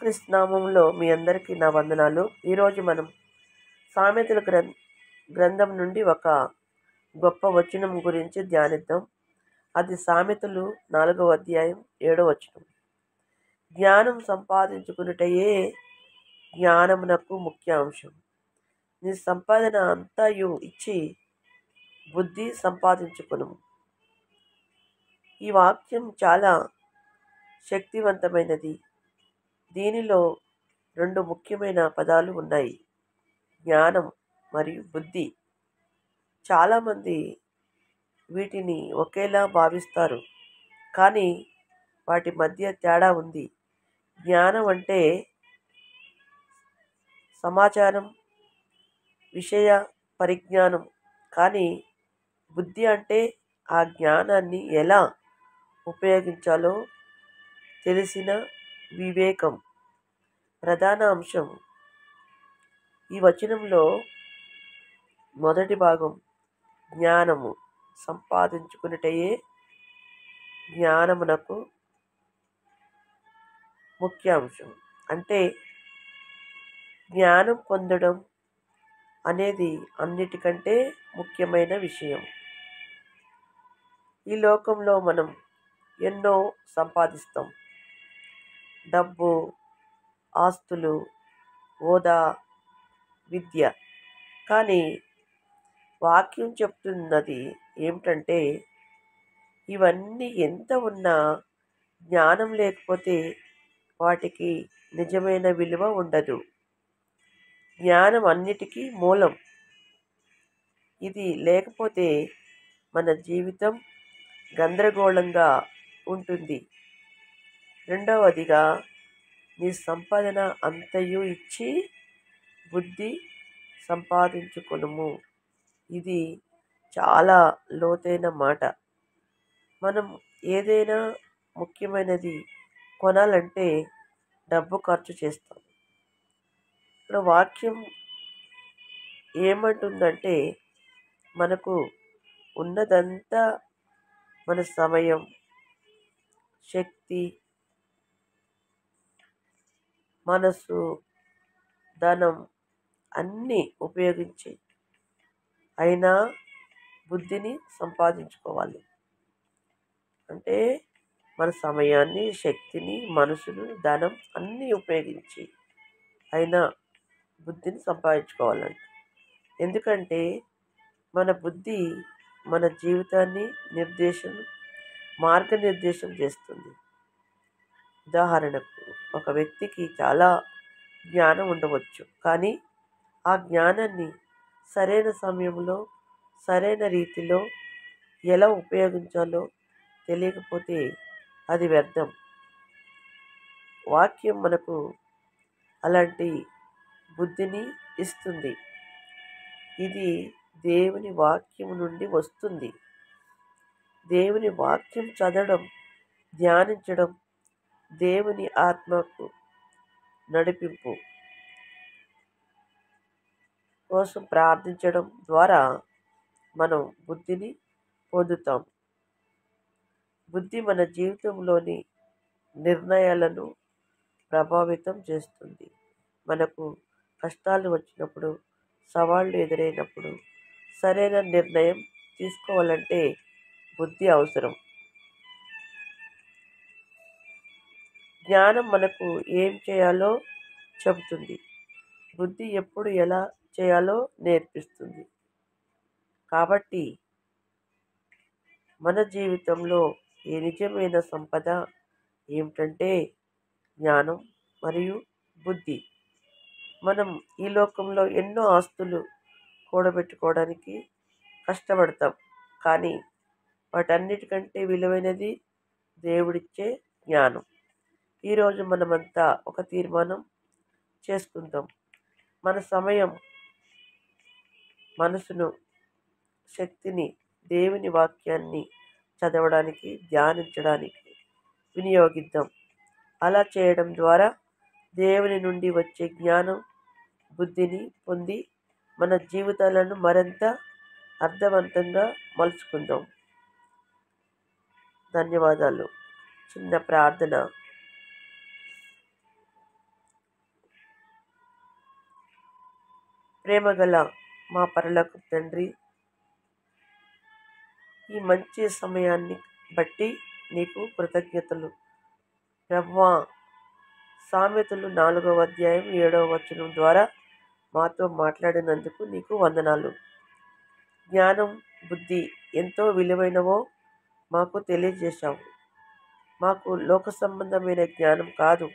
యేసుక్రీస్తు నామములో మీ అందరికీ నా వందనాలు. ఈరోజు మనం సామెతల గ్రంథం నుండి ఒక గొప్ప వచనం గురించి ధ్యానిద్దాం. అది సామెతలు 4వ అధ్యాయం 7వ వచనం. జ్ఞానం సంపాదించుకున్నటయే జ్ఞానమునకు ముఖ్య అంశం. నీ సంపాదన అంతయు ఇచ్చి బుద్ధి సంపాదించుకును. ఈ వాక్యం చాలా శక్తివంతమైనది. దీనిలో రెండు ముఖ్యమైన పదాలు ఉన్నాయి, జ్ఞానం మరియు బుద్ధి. చాలామంది వీటిని ఒకేలా భావిస్తారు, కానీ వాటి మధ్య తేడా ఉంది. జ్ఞానం అంటే సమాచారం, విషయ పరిజ్ఞానం, కానీ బుద్ధి అంటే ఆ జ్ఞానాన్ని ఎలా ఉపయోగించాలో తెలిసిన వివేకం. ప్రధాన అంశం ఈ వచనంలో మొదటి భాగం, జ్ఞానము సంపాదించుకున్నటయే జ్ఞానమునకు ముఖ్య అంశం. అంటే జ్ఞానం పొందడం అనేది అన్నిటికంటే ముఖ్యమైన విషయం. ఈ లోకంలో మనం ఎన్నో సంపాదిస్తాం, డబ్బు, ఆస్తులు, హోదా, విద్య. కానీ వాక్యం చెప్తున్నది ఏమిటంటే, ఇవన్నీ ఎంత ఉన్నా జ్ఞానం లేకపోతే వాటికి నిజమైన విలువ ఉండదు. జ్ఞానం అన్నిటికీ మూలం. ఇది లేకపోతే మన జీవితం గందరగోళంగా ఉంటుంది. రెండవదిగా, నీ సంపాదన అంతయు ఇచ్చి బుద్ధి సంపాదించుకొనుము. ఇది చాలా లోతైన మాట. మనం ఏదైనా ముఖ్యమైనది కొనాలంటే డబ్బు ఖర్చు చేస్తాం. ఇక్కడ వాక్యం ఏమంటుందంటే, మనకు ఉన్నదంతా మన సమయం, శక్తి, మనసు, ధనం అన్నీ ఉపయోగించి అయినా బుద్ధిని సంపాదించుకోవాలి. అంటే మన సమయాన్ని, శక్తిని, మనసును, ధనం అన్నీ ఉపయోగించి అయినా బుద్ధిని సంపాదించుకోవాలంట. ఎందుకంటే మన బుద్ధి మన జీవితాన్ని మార్గనిర్దేశం చేస్తుంది. ఉదాహరణకు, ఒక వ్యక్తికి చాలా జ్ఞానం ఉండవచ్చు, కానీ ఆ జ్ఞానాన్ని సరైన సమయంలో సరైన రీతిలో ఎలా ఉపయోగించాలో తెలియకపోతే అది వ్యర్థం. వాక్యం మనకు అలాంటి బుద్ధిని ఇస్తుంది. ఇది దేవుని వాక్యం నుండి వస్తుంది. దేవుని వాక్యం చదవడం, ధ్యానించడం, దేవుని ఆత్మకు నడిపింపు కోసం ప్రార్థించడం ద్వారా మనం బుద్ధిని పొందుతాం. బుద్ధి మన జీవితంలోని నిర్ణయాలను ప్రభావితం చేస్తుంది. మనకు కష్టాలు వచ్చినప్పుడు, సవాళ్లు ఎదురైనప్పుడు సరైన నిర్ణయం తీసుకోవాలంటే బుద్ధి అవసరం. జ్ఞానం మనకు ఏం చేయాలో చెబుతుంది, బుద్ధి ఎప్పుడు ఎలా చేయాలో నేర్పిస్తుంది. కాబట్టి మన జీవితంలో ఏ నిజమైన సంపద ఏమిటంటే జ్ఞానం మరియు బుద్ధి. మనం ఈ లోకంలో ఎన్నో ఆస్తులు కూడబెట్టుకోవడానికి కష్టపడతాం, కానీ వాటన్నిటికంటే విలువైనది దేవుడిచ్చే జ్ఞానం. ఈరోజు మనమంతా ఒక తీర్మానం చేసుకుందాం. మన సమయం, మనసును, శక్తిని దేవుని వాక్యాన్ని చదవడానికి, ధ్యానించడానికి వినియోగిద్దాం. అలా చేయడం ద్వారా దేవుని నుండి వచ్చే జ్ఞానం, బుద్ధిని పొంది మన జీవితాలను మరింత అర్థవంతంగా మలుచుకుందాం. ధన్యవాదాలు. చిన్న ప్రార్థన. ప్రేమగల మా పరలోకపు తండ్రి, ఈ మంచి సమయాన్ని బట్టి నీకు కృతజ్ఞతలు. ప్రభువా, సామెతలు 4వ అధ్యాయం 7వ వచనం ద్వారా మాతో మాట్లాడినందుకు నీకు వందనాలు. జ్ఞానం, బుద్ధి ఎంతో విలువైనవో మాకు తెలియజేశావు. మాకు లోక సంబంధమైన జ్ఞానం కాదు,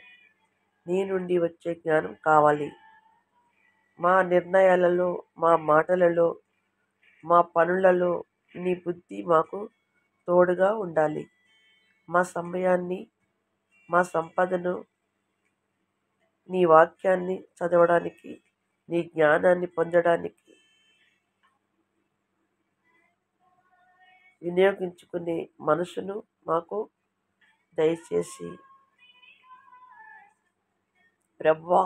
నీ నుండి వచ్చే జ్ఞానం కావాలి. మా నిర్ణయాలలో, మా మాటలలో, మా పనులలో నీ బుద్ధి మాకు తోడుగా ఉండాలి. మా సమయాన్ని, మా సంపదను నీ వాక్యాన్ని చదవడానికి, నీ జ్ఞానాన్ని పొందడానికి వినియోగించుకునే మనసును మాకు దయచేసి ప్రభువా,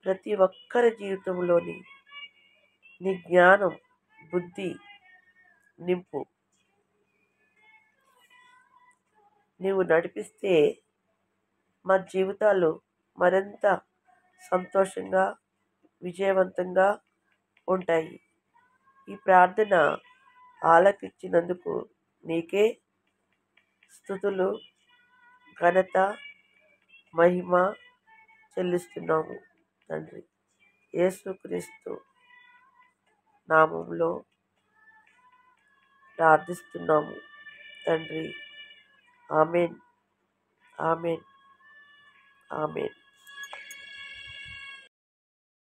ప్రతి ఒక్కరి జీవితంలోని నీ జ్ఞానం, బుద్ధి నింపు. నీవు నడిపిస్తే మా జీవితాలు మరింత సంతోషంగా, విజయవంతంగా ఉంటాయి. ఈ ప్రార్థన ఆలకించినందుకు నీకే స్తుతులు, ఘనత, మహిమ చెల్లిస్తున్నాము తండ్రి. యేసుక్రీస్తు నామంలో ప్రార్థిస్తున్నాము తండ్రి. Amen, amen, amen.